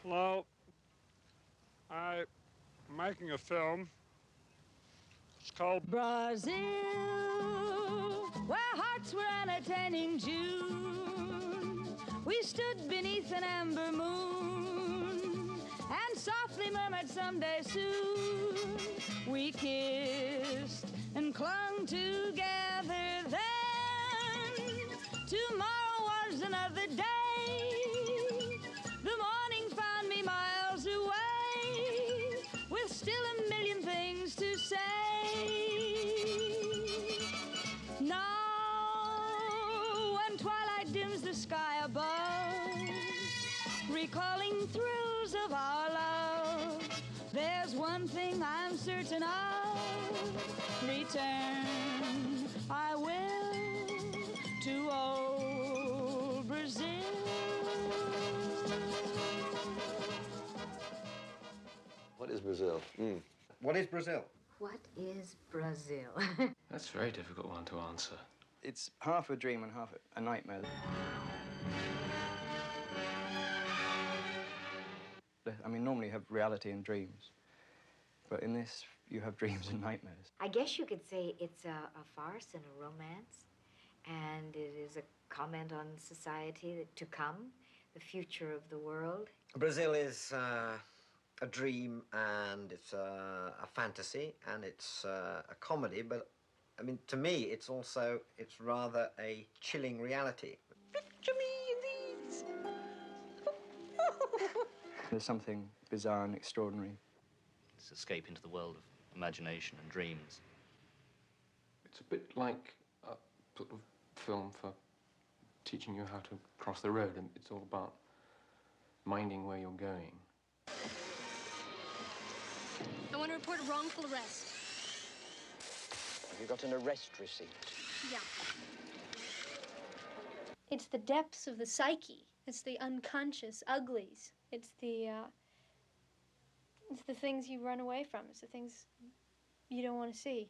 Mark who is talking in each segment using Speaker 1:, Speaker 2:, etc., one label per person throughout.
Speaker 1: Well, I'm making a film. It's called
Speaker 2: Brazil, where hearts were entertaining June. We stood beneath an amber moon and softly murmured someday soon. We kissed and clung together then. Tomorrow was another day. The morning found me miles away with still a million things to say. Now, when twilight dims the sky above, recalling thrills of our love, there's one thing I'm certain of: return I will to old Brazil.
Speaker 3: What is Brazil? What is Brazil?
Speaker 4: What is Brazil?
Speaker 5: That's a very difficult one to answer.
Speaker 6: It's half a dream and half a nightmare. I mean, normally you have reality and dreams, but in this, you have dreams and nightmares.
Speaker 4: I guess you could say it's a farce and a romance, and it is a comment on society to come, the future of the world.
Speaker 7: Brazil is a dream, and it's a fantasy, and it's a comedy, but I mean, to me, it's rather a chilling reality. Picture me in these.
Speaker 6: There's something bizarre and extraordinary.
Speaker 8: It's escape into the world of imagination and dreams.
Speaker 5: It's a bit like a sort of film for teaching you how to cross the road, and it's all about minding where you're going.
Speaker 9: I want to report a wrongful arrest.
Speaker 10: Have you got an arrest receipt?
Speaker 9: Yeah. It's the depths of the psyche. It's the unconscious uglies. It's the things you run away from. It's the things you don't want to see.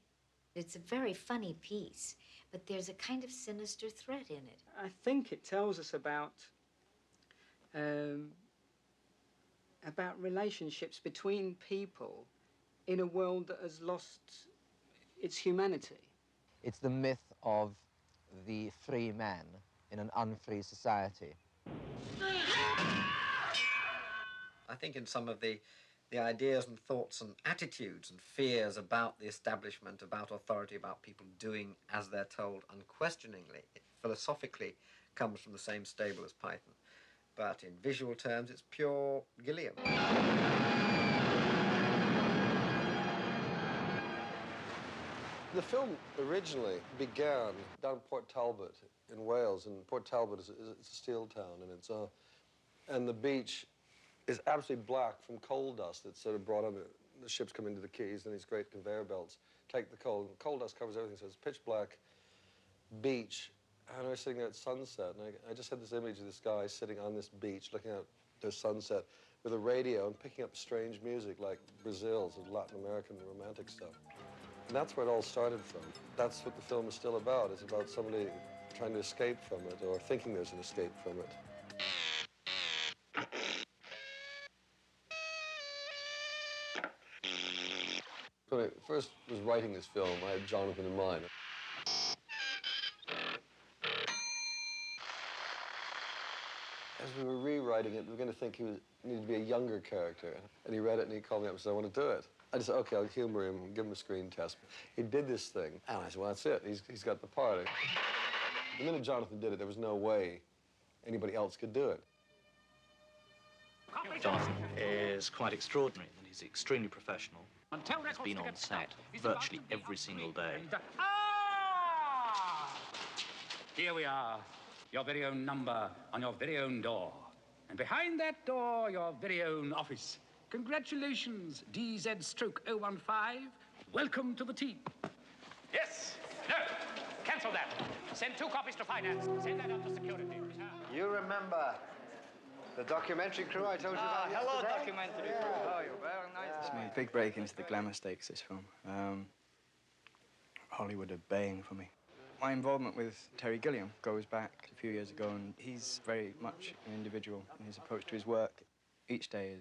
Speaker 4: It's a very funny piece, but there's a kind of sinister threat in it.
Speaker 11: I think it tells us about relationships between people in a world that has lost its humanity.
Speaker 12: It's the myth of the free man in an unfree society.
Speaker 7: I think in some of the ideas and thoughts and attitudes and fears about the establishment, about authority, about people doing as they're told unquestioningly, it philosophically comes from the same stable as Python. But in visual terms, it's pure Gilliam.
Speaker 3: The film originally began down Port Talbot in Wales, and Port Talbot is a steel town, and the beach is absolutely black from coal dust that's sort of brought on the ships come into the quays, and these great conveyor belts take the coal, and coal dust covers everything, so it's pitch black beach, and I was sitting there at sunset, and I just had this image of this guy sitting on this beach looking out the sunset with a radio and picking up strange music like Brazil's and Latin American romantic stuff. And that's where it all started from. That's what the film is still about. It's about somebody trying to escape from it or thinking there's an escape from it. When I first was writing this film, I had Jonathan in mind. As we were rewriting it, we were going to think he needed to be a younger character. And he read it and he called me up and said, I want to do it. I just said, okay, I'll humor him, give him a screen test. He did this thing, and I said, well, that's it. He's got the part. The minute Jonathan did it, there was no way anybody else could do it.
Speaker 8: Jonathan is quite extraordinary, and he's extremely professional. He's been on set virtually every single day.
Speaker 13: Here we are, your very own number on your very own door. And behind that door, your very own office. Congratulations, DZ-015. Welcome to the team. Yes. No. Cancel that. Send 2 copies to finance. Send that up to security.
Speaker 7: You remember the documentary crew I told you about yesterday?
Speaker 6: Hello, documentary crew. Oh, you're very nice. It's my big break into the glamour stakes, this film. Hollywood are baying for me. My involvement with Terry Gilliam goes back a few years ago, and he's very much an individual in his approach to his work. Each day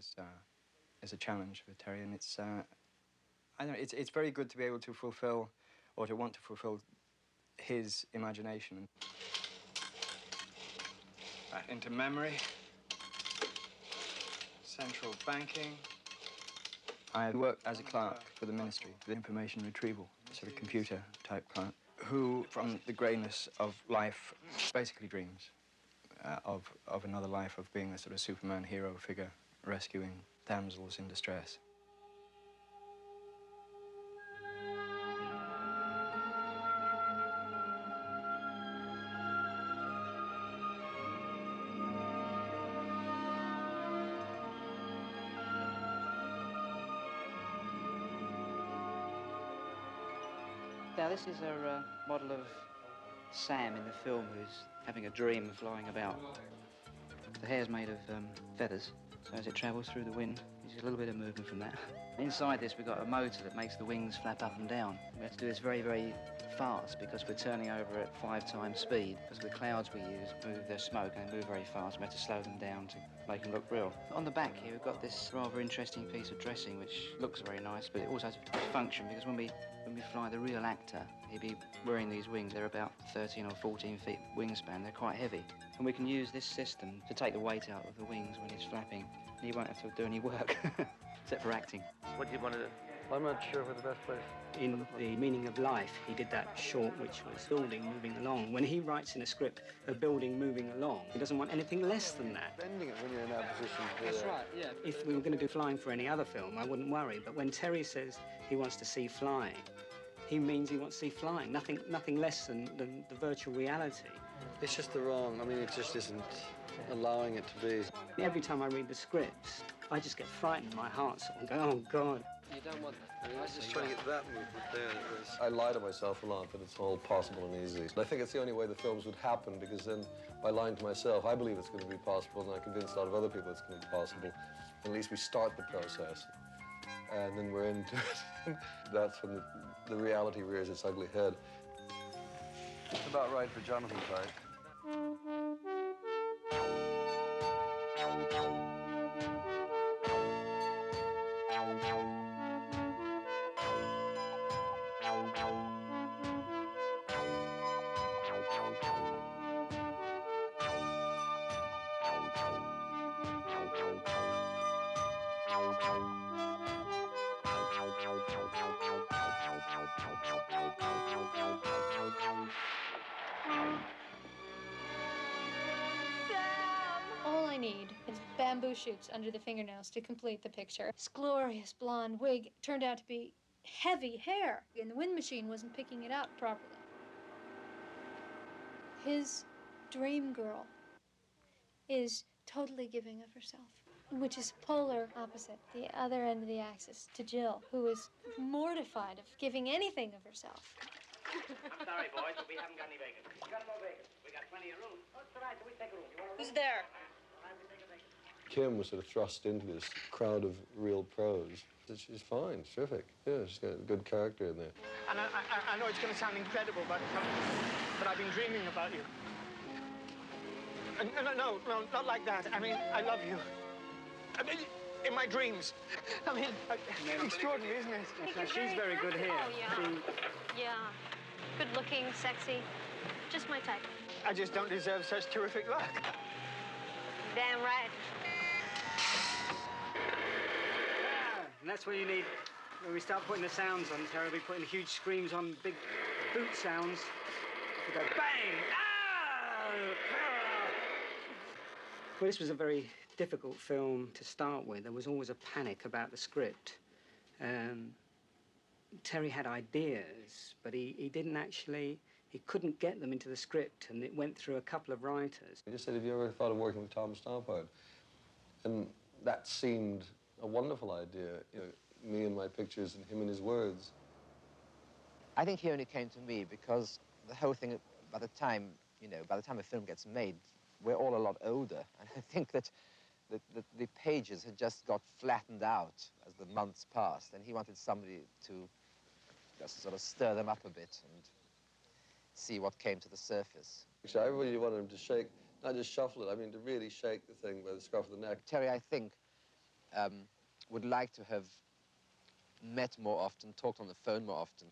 Speaker 6: is a challenge for Terry, and it's I don't know, it's very good to be able to fulfill, or to want to fulfill, his imagination. Back into memory. Central banking. I worked as a clerk for the ministry, the information retrieval, sort of computer-type clerk, who, from the greyness of life, basically dreams of another life, of being a sort of Superman hero figure, rescuing damsels in distress.
Speaker 14: Now, this is a model of Sam in the film, who's having a dream of flying about. The hair's made of feathers, so as it travels through the wind, you get a little bit of movement from that. Inside this, we've got a motor that makes the wings flap up and down. We have to do this very, very fast because we're turning over at 5 times speed. Because the clouds we use move their smoke and they move very fast. We have to slow them down to make them look real. On the back here, we've got this rather interesting piece of dressing which looks very nice, but it also has a function because when we fly the real actor, he'd be wearing these wings. They're about 13 or 14 feet wingspan. They're quite heavy. And we can use this system to take the weight out of the wings when he's flapping. He won't have to do any work, except for acting.
Speaker 15: What do you want to do?
Speaker 3: I'm not sure where the best place.
Speaker 11: In The Meaning of Life, he did that short, which was building moving along. When he writes in a script a building moving along, he doesn't want anything less than that.
Speaker 3: Bending it when you're in that position.
Speaker 11: That's right, yeah. If we were going to do flying for any other film, I wouldn't worry. But when Terry says he wants to see flying, he means he wants to see flying, nothing less than the virtual reality.
Speaker 3: It's just the wrong, I mean, it just isn't allowing it to be.
Speaker 11: Every time I read the scripts, I just get frightened. My heart's going, oh, God.
Speaker 15: You don't want that.
Speaker 3: I was just trying to get that movement there. I lie to myself a lot, but it's all possible and easy. I think it's the only way the films would happen, because then by lying to myself, I believe it's going to be possible, and I convince a lot of other people it's going to be possible. At least we start the process, and then we're into it. That's when the reality rears its ugly head. It's about right for Jonathan Pike.
Speaker 9: All I need is bamboo shoots under the fingernails to complete the picture. His glorious blonde wig turned out to be heavy hair, and the wind machine wasn't picking it up properly. His dream girl is totally giving of herself, which is polar opposite, the other end of the axis, to Jill, who is mortified of giving anything of herself.
Speaker 15: Sorry, boys, but we haven't got any bacon. We got no bacon. We got plenty of room. Oh, it's all right, so we take a room.
Speaker 2: Who's there?
Speaker 3: Kim was sort of thrust into this crowd of real pros. She's fine, she's terrific. Yeah, she's got a good character in there.
Speaker 16: And I know it's going to sound incredible, but I've been dreaming about you. No, not like that. I mean, I love you. I mean, in my dreams. I mean, extraordinary, isn't it?
Speaker 11: Yes, she's very good here.
Speaker 17: Oh, yeah. Yeah. Good looking, sexy. Just my type.
Speaker 16: I just don't deserve such terrific luck.
Speaker 17: Damn right.
Speaker 11: And that's where you need, when we start putting the sounds on, Terry, we'll be putting huge screams on, big boot sounds. We go bang! Ah! Well, this was a very difficult film to start with. There was always a panic about the script. Terry had ideas, but he didn't actually, he couldn't get them into the script, and it went through a couple of writers.
Speaker 3: I just said, have you ever thought of working with Tom Stoppard? And that seemed a wonderful idea, you know, me and my pictures and him and his words.
Speaker 12: I think he only came to me because the whole thing, by the time, you know, by the time a film gets made, we're all a lot older. And I think that the pages had just got flattened out as the months passed, and he wanted somebody to just sort of stir them up a bit and see what came to the surface.
Speaker 3: Actually, I really wanted him to shake, not just shuffle it, I mean to really shake the thing by the scruff of the neck.
Speaker 12: Terry, I think, would like to have met more often, talked on the phone more often.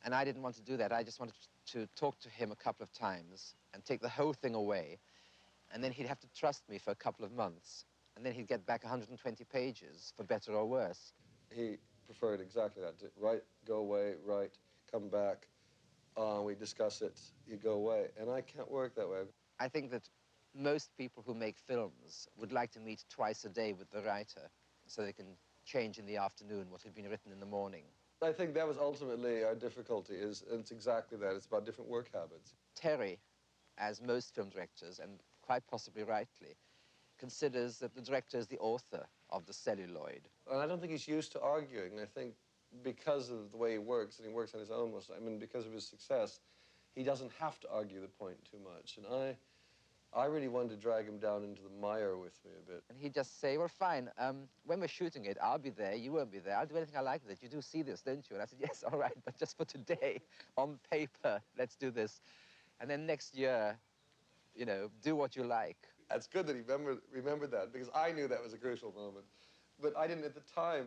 Speaker 12: And I didn't want to do that. I just wanted to talk to him a couple of times and take the whole thing away. And then he'd have to trust me for a couple of months. And then he'd get back 120 pages, for better or worse.
Speaker 3: He preferred exactly that. To write, go away, write, come back. We discuss it, you go away. And I can't work that way.
Speaker 12: I think that most people who make films would like to meet twice a day with the writer so they can change in the afternoon what had been written in the morning.
Speaker 3: I think that was ultimately our difficulty, is it's exactly that. It's about different work habits.
Speaker 12: Terry, as most film directors, and quite possibly rightly, considers that the director is the author of the celluloid.
Speaker 3: And I don't think he's used to arguing. I think because of the way he works, and he works on his own most, I mean, because of his success, he doesn't have to argue the point too much. And I really wanted to drag him down into the mire with me a bit.
Speaker 12: And he'd just say, well, fine, when we're shooting it, I'll be there, you won't be there, I'll do anything I like with it. You do see this, don't you? And I said, yes, all right, but just for today, on paper, let's do this. And then next year, you know, do what you like.
Speaker 3: It's good that he remembered that, because I knew that was a crucial moment. But I didn't, at the time,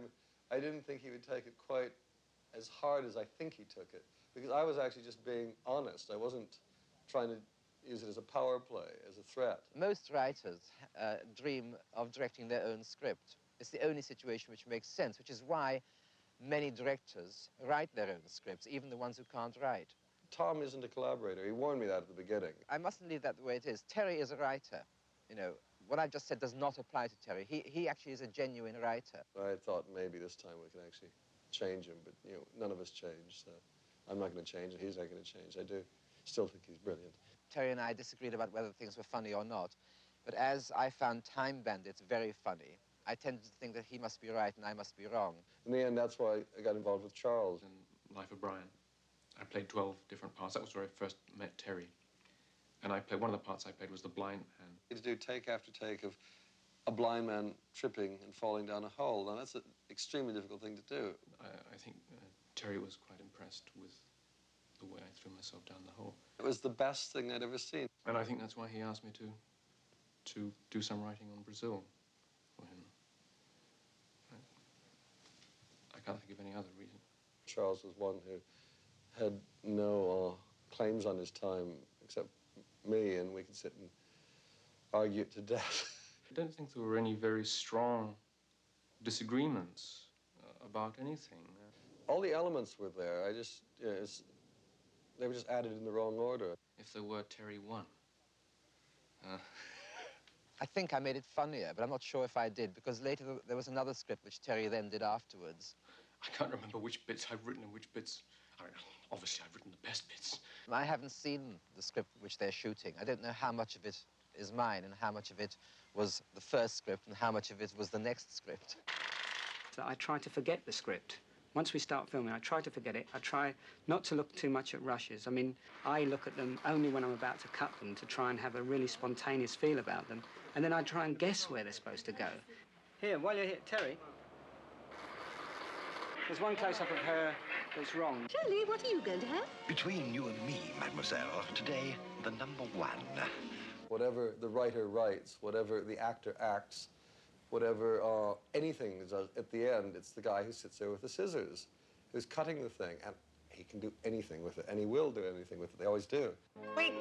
Speaker 3: I didn't think he would take it quite as hard as I think he took it. Because I was actually just being honest. I wasn't trying to use it as a power play, as a threat.
Speaker 12: Most writers dream of directing their own script. It's the only situation which makes sense, which is why many directors write their own scripts, even the ones who can't write.
Speaker 3: Tom isn't a collaborator. He warned me that at the beginning.
Speaker 12: I mustn't leave that the way it is. Terry is a writer. You know, what I've just said does not apply to Terry. He actually is a genuine writer.
Speaker 3: I thought maybe this time we could actually change him, but, you know, none of us changed, so I'm not going to change, and he's not going to change. I do still think he's brilliant.
Speaker 12: Terry and I disagreed about whether things were funny or not, but as I found Time Bandits very funny, I tended to think that he must be right and I must be wrong.
Speaker 3: In the end, that's why I got involved with Charles.
Speaker 5: In Life of Brian, I played 12 different parts. That was where I first met Terry. And one of the parts I played was the blind man.
Speaker 3: To do take after take of a blind man tripping and falling down a hole. Now, that's an extremely difficult thing to do.
Speaker 5: I think Terry was quite impressed with the way I threw myself down the hole.
Speaker 3: It was the best thing I'd ever seen.
Speaker 5: And I think that's why he asked me to do some writing on Brazil for him. I can't think of any other reason.
Speaker 3: Charles was one who had no claims on his time except me, and we could sit and argue it to death.
Speaker 5: I don't think there were any very strong disagreements about anything.
Speaker 3: All the elements were there. They were just added in the wrong order.
Speaker 5: If there were, Terry won.
Speaker 12: I think I made it funnier, but I'm not sure if I did, because later there was another script which Terry then did afterwards.
Speaker 5: I can't remember which bits I've written and which bits... I mean, obviously, I've written the best bits.
Speaker 12: I haven't seen the script which they're shooting. I don't know how much of it is mine and how much of it was the first script and how much of it was the next script.
Speaker 11: So I try to forget the script. Once we start filming, I try to forget it. I try not to look too much at rushes. I mean, I look at them only when I'm about to cut them to try and have a really spontaneous feel about them. And then I try and guess where they're supposed to go. Here, while you're here, Terry, there's one close-up of her that's wrong.
Speaker 18: Shirley, what are you going to have?
Speaker 19: Between you and me, mademoiselle, today, the number one.
Speaker 3: Whatever the writer writes, whatever the actor acts, whatever anything is at the end, it's the guy who sits there with the scissors, who's cutting the thing, and he can do anything with it, and he will do anything with it. They always do.
Speaker 19: Wait!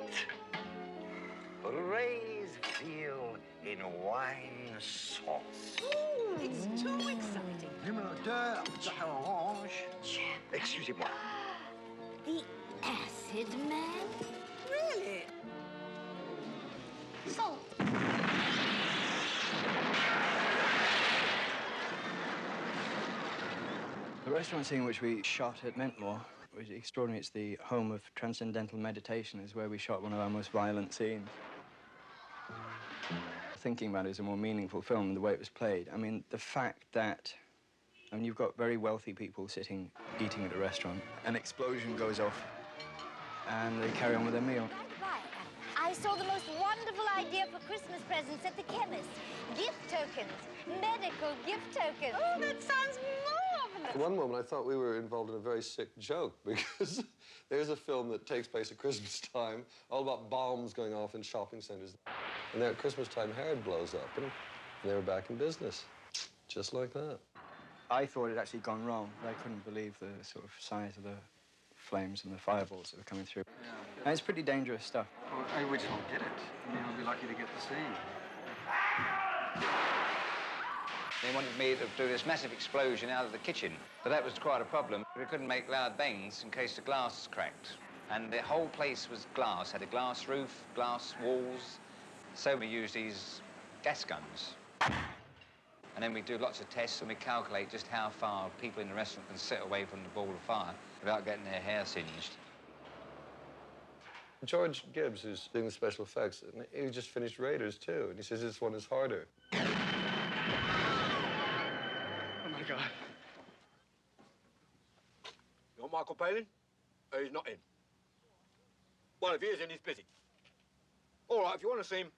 Speaker 19: Raised veal in wine sauce.
Speaker 18: Ooh, it's too exciting.
Speaker 19: Excusez-moi.
Speaker 2: The acid man?
Speaker 18: Really?
Speaker 2: Salt.
Speaker 6: The restaurant scene which we shot at Mentmore was extraordinary. It's the home of transcendental meditation. Is where we shot one of our most violent scenes. Thinking about it as a more meaningful film and the way it was played. I mean, the fact that, I mean, you've got very wealthy people sitting, eating at a restaurant. An explosion goes off, and they carry on with their meal.
Speaker 2: I saw the most wonderful idea for Christmas presents at the chemist. Gift tokens. Medical gift tokens.
Speaker 18: Oh, that sounds marvelous.
Speaker 3: At one moment, I thought we were involved in a very sick joke, because there's a film that takes place at Christmas time, all about bombs going off in shopping centers. And then at Christmas time, Herod blows up, and they were back in business. just like that.
Speaker 6: I thought it had actually gone wrong. I couldn't believe the sort of size of the flames and the fireballs that were coming through.
Speaker 20: Yeah.
Speaker 6: And it's pretty dangerous stuff.
Speaker 20: Well, we just won't get it. I mean, I'll be lucky to get the scene.
Speaker 21: They wanted me to do this massive explosion out of the kitchen, but that was quite a problem. We couldn't make loud bangs in case the glass cracked. And the whole place was glass, had a glass roof, glass walls. So we used these gas guns. And then we do lots of tests and we calculate just how far people in the restaurant can sit away from the ball of fire without getting their hair singed.
Speaker 3: George Gibbs, who's doing the special effects, and he just finished Raiders too, and he says this one is harder.
Speaker 20: Oh my God.
Speaker 22: You want Michael Palin? He's not in. Well, if he is in, he's busy. All right, if you want to see him,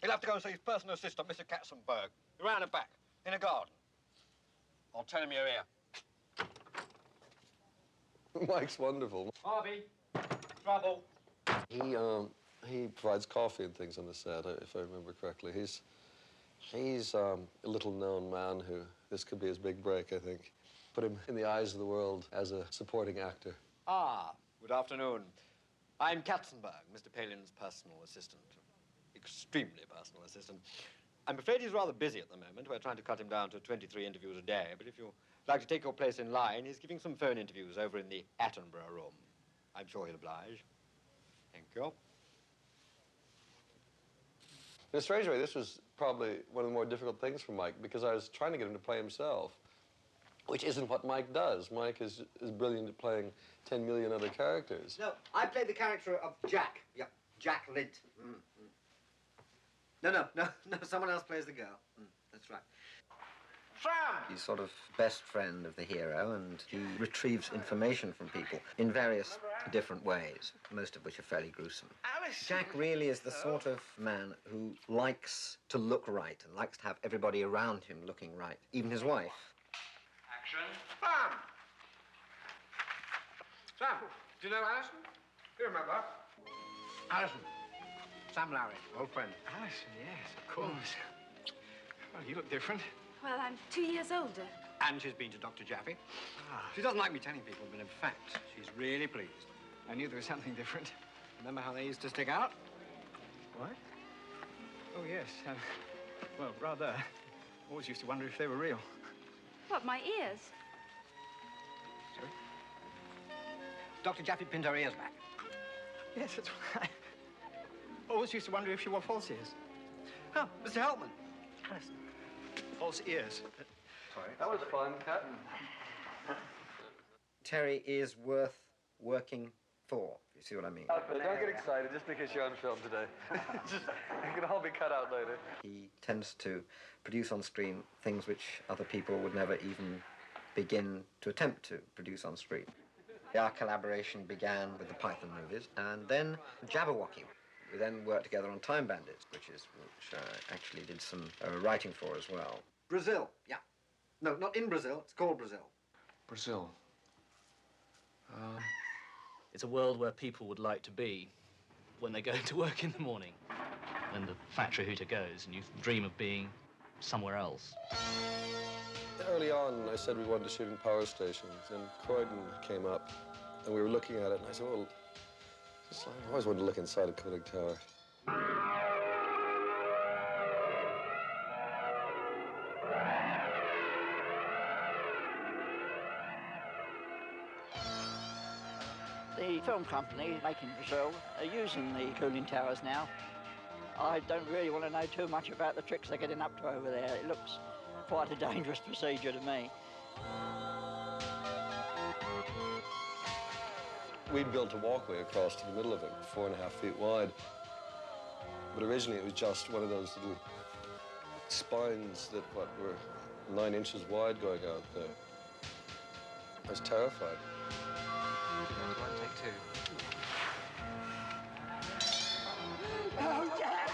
Speaker 22: he'll have to go and see his personal assistant, Mr. Katzenberg, around the back, in a garden. I'll tell him you're here.
Speaker 3: Mike's wonderful.
Speaker 22: Harvey, trouble.
Speaker 3: He provides coffee and things on the set, if I remember correctly. He's a little-known man who, this could be his big break, I think. Put him in the eyes of the world as a supporting actor.
Speaker 22: Ah, good afternoon. I'm Katzenberg, Mr. Palin's personal assistant. Extremely personal assistant. I'm afraid he's rather busy at the moment. We're trying to cut him down to 23 interviews a day, but if you'd like to take your place in line, he's giving some phone interviews over in the Attenborough room. I'm sure he'll oblige. Thank you.
Speaker 3: In a strange way, this was probably one of the more difficult things for Mike, because I was trying to get him to play himself, which isn't what Mike does. Mike is brilliant at playing 10 million other characters.
Speaker 7: No, I played the character of Jack. Yep, Jack Lint. No, someone else plays the girl. That's right. Sam! He's sort of best friend of the hero, and he retrieves information from people in various different ways, most of which are fairly gruesome.
Speaker 16: Alice!
Speaker 7: Jack really is the sort of man who likes to look right and likes to have everybody around him looking right, even his wife.
Speaker 16: Action. Sam! Sam, do you know Alison? Do you remember? Alison. Sam Larry, old friend.
Speaker 20: Alison, yes, of course. Well, you look different.
Speaker 18: Well, I'm 2 years older.
Speaker 22: And she's been to Dr. Jaffe. She doesn't like me telling people, but in fact, she's really pleased.
Speaker 20: I knew there was something different.
Speaker 22: Remember how they used to stick out?
Speaker 20: What? Oh, yes. Well, rather. Always used to wonder if they were real.
Speaker 18: What, my ears?
Speaker 22: Sorry? Dr. Jaffe pinned her ears back.
Speaker 20: Yes, that's right. Always used to wonder if she wore false ears.
Speaker 22: Oh, Mr. Helpman.
Speaker 20: Alison. False ears.
Speaker 3: Sorry. That was fun, Cat.
Speaker 7: Terry is worth working for, if you see what I mean.
Speaker 3: Don't get excited just because you're on film today. It can all be cut out later.
Speaker 7: He tends to produce on screen things which other people would never even begin to attempt to produce on screen. Our collaboration began with the Python movies, and then Jabberwocky. We then worked together on Time Bandits, which I actually did some writing for as well. Brazil, yeah. No, not in Brazil. It's called Brazil.
Speaker 5: Brazil.
Speaker 8: It's a world where people would like to be when they go to work in the morning. When the factory hooter goes and you dream of being somewhere else.
Speaker 3: Early on, I said we wanted to shoot in power stations, and Croydon came up, and we were looking at it, and I said, well, I always wanted to look inside a cooling tower.
Speaker 23: The film company making Brazil are using the cooling towers now. I don't really want to know too much about the tricks they're getting up to over there. It looks quite a dangerous procedure to me.
Speaker 3: We'd built a walkway across to the middle of it, 4.5 feet wide. But originally it was just one of those little spines that, were 9 inches wide going out there. I was terrified.
Speaker 5: Take 2.
Speaker 23: Oh, Jack!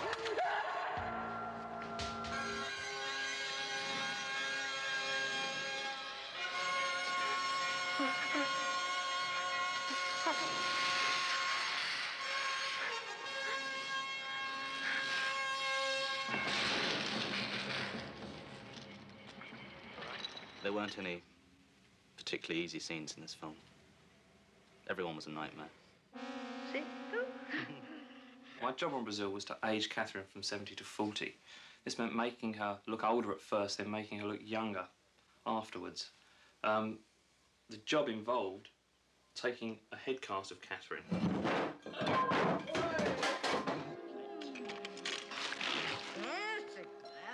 Speaker 8: There weren't any particularly easy scenes in this film. Everyone was a nightmare. My job on Brazil was to age Catherine from 70 to 40. This meant making her look older at first, then making her look younger afterwards. The job involved taking a head cast of Catherine.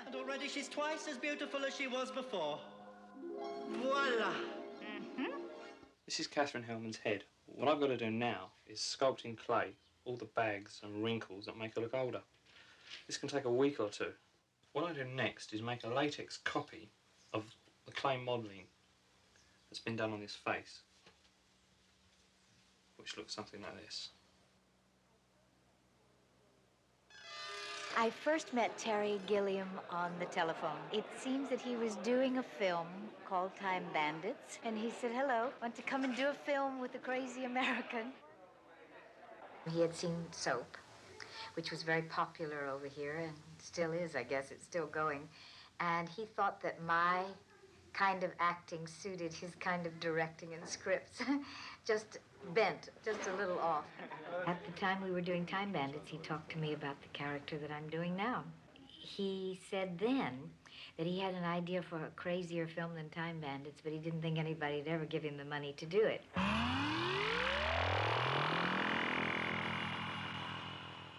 Speaker 1: And already she's twice as beautiful as she was before. Voila!
Speaker 8: This is Catherine Hellman's head. What I've got to do now is sculpt in clay all the bags and wrinkles that make her look older. This can take a week or two. What I do next is make a latex copy of the clay modelling that's been done on this face, which looks something like this.
Speaker 2: I first met Terry Gilliam on the telephone. It seems that he was doing a film called Time Bandits, and he said, hello, want to come and do a film with a crazy American? He had seen Soap, which was very popular over here, and still is, I guess. It's still going. And he thought that my kind of acting suited his kind of directing and scripts. Just bent, just a little off. At the time we were doing Time Bandits, he talked to me about the character that I'm doing now. He said then that he had an idea for a crazier film than Time Bandits, but he didn't think anybody'd ever give him the money to do it.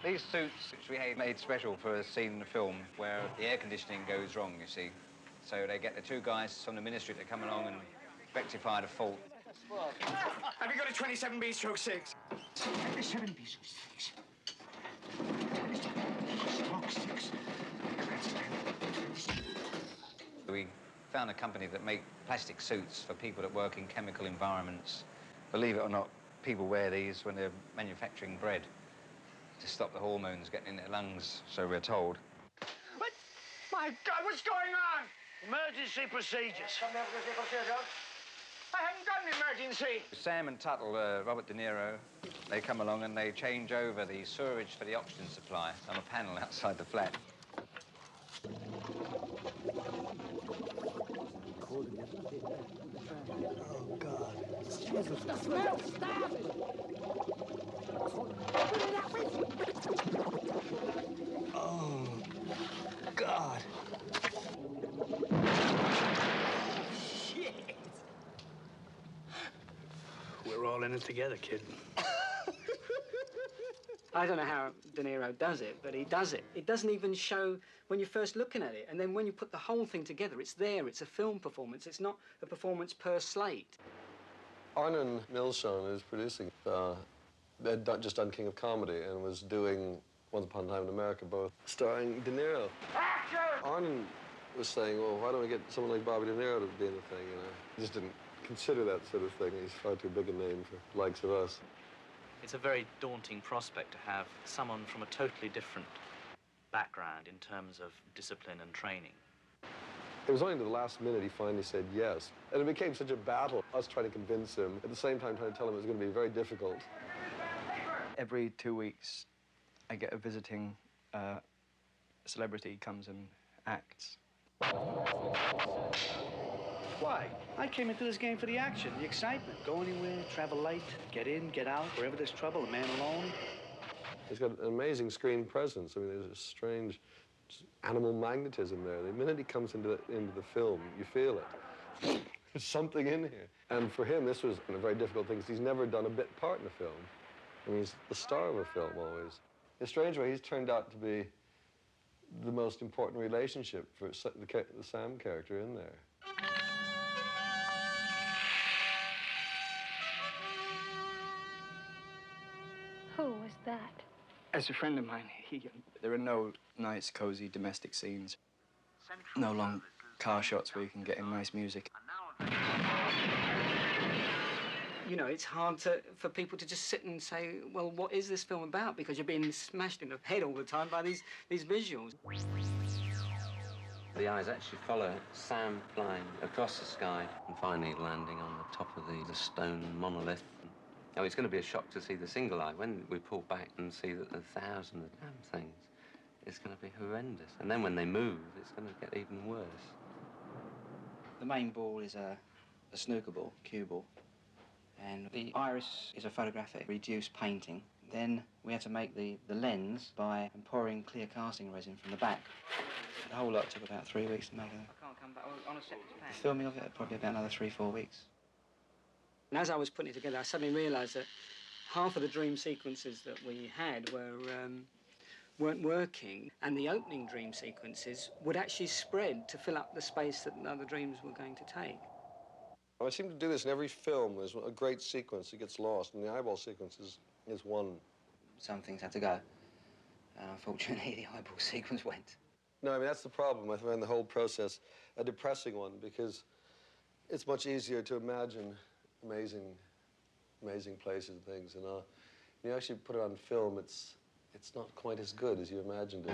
Speaker 21: These suits, which we had made special for a scene in the film where the air conditioning goes wrong, you see. So they get the two guys from the ministry to come along and rectify the fault.
Speaker 16: Have you got a 27B stroke 6? 27B stroke 6.
Speaker 21: We found a company that make plastic suits for people that work in chemical environments. Believe it or not, people wear these when they're manufacturing bread to stop the hormones getting in their lungs, so we're told.
Speaker 16: What? My God, what's going on? Emergency procedures. I haven't got an emergency.
Speaker 21: Sam and Tuttle, Robert De Niro, they come along and they change over the sewerage for the oxygen supply on a panel outside the flat.
Speaker 16: Oh, God. Jesus. The smell! Stop it! Oh, God. Shit.
Speaker 11: We're all in it together, kid. I don't know how De Niro does it, but he does it. It doesn't even show when you're first looking at it. And then when you put the whole thing together, it's there. It's a film performance. It's not a performance per slate.
Speaker 3: Arnon Milchan is producing. They'd just done King of Comedy and was doing Once Upon a Time in America, both starring De Niro. Arnon was saying, well, why don't we get someone like Bobby De Niro to be in the thing, you know? He just didn't consider that sort of thing. He's far too big a name for the likes of us.
Speaker 8: It's a very daunting prospect to have someone from a totally different background in terms of discipline and training.
Speaker 3: It was only to the last minute he finally said yes. And it became such a battle, us trying to convince him, at the same time trying to tell him it was going to be very difficult.
Speaker 6: Every 2 weeks, I get a visiting celebrity comes and acts.
Speaker 1: Why? I came into this game for the action, the excitement. Go anywhere, travel light, get in, get out. Wherever there's trouble, a man alone.
Speaker 3: He's got an amazing screen presence. I mean, there's a strange animal magnetism there. The minute he comes into the film, you feel it. There's something in here. And for him, this was a very difficult thing, because he's never done a bit part in a film. I mean, he's the star of a film always. In a strange way, he's turned out to be the most important relationship for the Sam character in there.
Speaker 9: Who was that?
Speaker 6: As a friend of mine, there are no nice, cozy domestic scenes. No long car shots where you can get in nice music.
Speaker 11: You know, it's hard for people to just sit and say, well, what is this film about? Because you're being smashed in the head all the time by these visuals.
Speaker 4: The eyes actually follow Sam flying across the sky and finally landing on the top of the stone monolith. Oh, it's going to be a shock to see the single eye. When we pull back and see that there are thousands of damn things, it's going to be horrendous. And then when they move, it's going to get even worse.
Speaker 6: The
Speaker 11: main ball is a snooker ball, cue ball, and the iris is a photographic reduced painting. Then we had to make the lens by pouring clear casting resin from the back. The whole lot took about 3 weeks to make. I can't come back on a separate pan. The filming of it probably about another 3-4 weeks. And as I was putting it together, I suddenly realised that half of the dream sequences that we had weren't working, and the opening dream sequences would actually spread to fill up the space that the other dreams were going to take.
Speaker 3: I seem to do this in every film. There's a great sequence that gets lost, and the eyeball sequence is one.
Speaker 11: Some things had to go. Unfortunately, the eyeball sequence went.
Speaker 3: No, I mean, that's the problem. I find the whole process a depressing one, because it's much easier to imagine amazing places and things. And when you actually put it on film, it's not quite as good as you imagined it.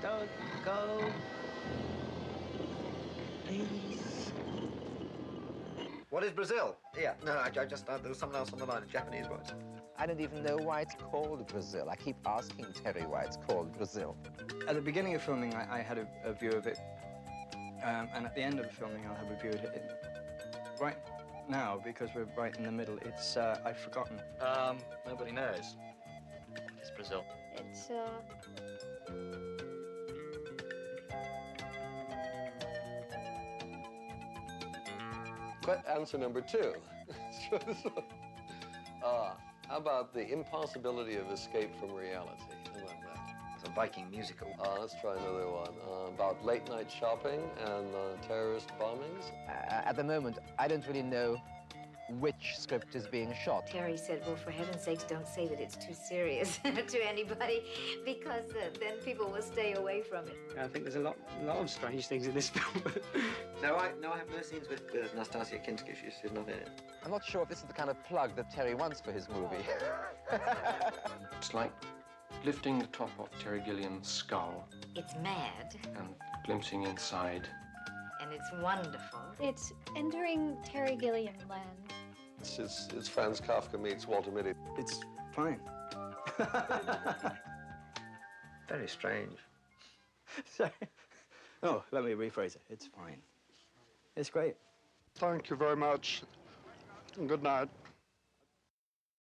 Speaker 16: Don't go. Please.
Speaker 7: What is Brazil? Yeah, no, I just, there was someone else on the line, a Japanese voice.
Speaker 12: I don't even know why it's called Brazil. I keep asking Terry why it's called Brazil.
Speaker 6: At the beginning of filming, I had a view of it, and at the end of the filming, I'll have a view of it. Right now, because we're right in the middle, it's, I've forgotten.
Speaker 10: Nobody knows. It's Brazil.
Speaker 9: It's,
Speaker 3: Answer number 2. How about the impossibility of escape from reality? How about that?
Speaker 7: It's a Viking musical.
Speaker 3: Let's try another one. About late-night shopping and terrorist bombings.
Speaker 12: At the moment, I don't really know which script is being shot.
Speaker 2: Terry said, well, for heaven's sakes, don't say that it's too serious to anybody, because then people will stay away from it.
Speaker 11: I think there's a lot of strange things in this film.
Speaker 7: No, I have no scenes with Nastasia Kinski. She's not in it.
Speaker 12: I'm not sure if this is the kind of plug that Terry wants for his movie.
Speaker 5: It's like lifting the top off Terry Gilliam's skull
Speaker 2: It's mad,
Speaker 5: and glimpsing inside.
Speaker 2: and it's wonderful.
Speaker 9: It's entering Terry Gilliam land.
Speaker 3: It's Franz Kafka meets Walter Mitty.
Speaker 6: It's fine.
Speaker 7: Very strange.
Speaker 6: Sorry. Oh, let me rephrase it. It's fine. It's great.
Speaker 13: Thank you very much. Good night.